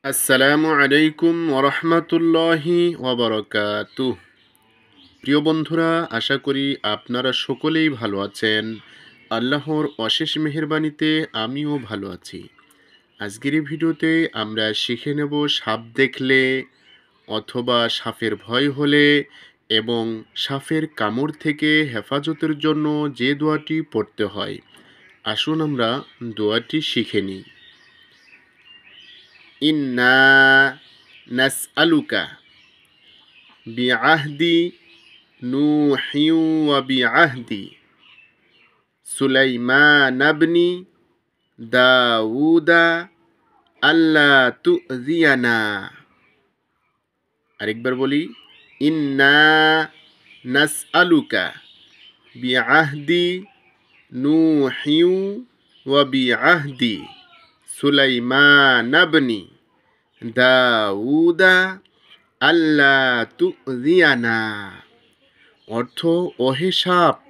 আসসালামু আলাইকুম ওরহমতুল্লাহি ওবরকাতুহ। প্রিয় বন্ধুরা, আশা করি আপনারা সকলেই ভালো আছেন। আল্লাহর অশেষ মেহেরবানিতে আমিও ভালো আছি। আজকের এই ভিডিওতে আমরা শিখে নেব সাপ দেখলে অথবা সাপের ভয় হলে এবং সাপের কামড় থেকে হেফাজতের জন্য যে দোয়াটি পড়তে হয়। আসুন আমরা দোয়াটি শিখে নিই। ইন্না নাসআলুকা বিআহদি নূহি ওয়া বিআহদি সুলাইমান ইবনি দাউদা আল্লা তুযিয়ানা। আরেকবার বলি, ইন্না নাসআলুকা বিআহদি নূহি ওয়া বিআহদি সুলাইমান ইবনি দাউদা আল্লা তুযিয়ানা। অর্থ, ওহে সাপ,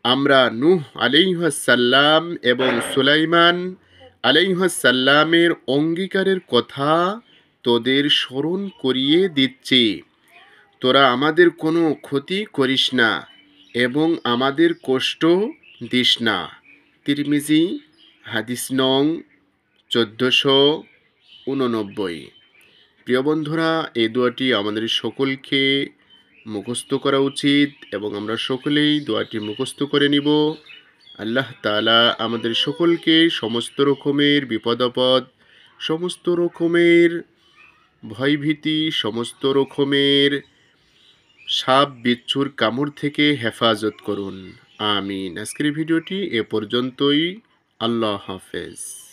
আমরা নূহ আলাইহিসসালাম এবং সুলাইমান আলাইহিসসালামের অঙ্গীকারের কথা তোদের স্মরণ করিয়ে দিচ্ছি। তোরা আমাদের কোনো ক্ষতি করিস না এবং আমাদের কষ্ট দিস না। তিরমিজি, হাদিস নং 1489। প্রিয় বন্ধুরা, এই দোয়াটি আমাদের সকলকে মুখস্থ করা উচিত এবং আমরা সকলেই দোয়াটি মুখস্থ করে নিব। আল্লাহ তাআলা আমাদের সকলকে সমস্ত রকমের বিপদ আপদ, সমস্ত রকমের ভয়ভীতি, সমস্ত রকমের সাপ বিচ্ছুর কামড় থেকে হেফাজত করুন। আমিন। আজকের ভিডিওটি এ পর্যন্তই। আল্লাহ হাফেজ।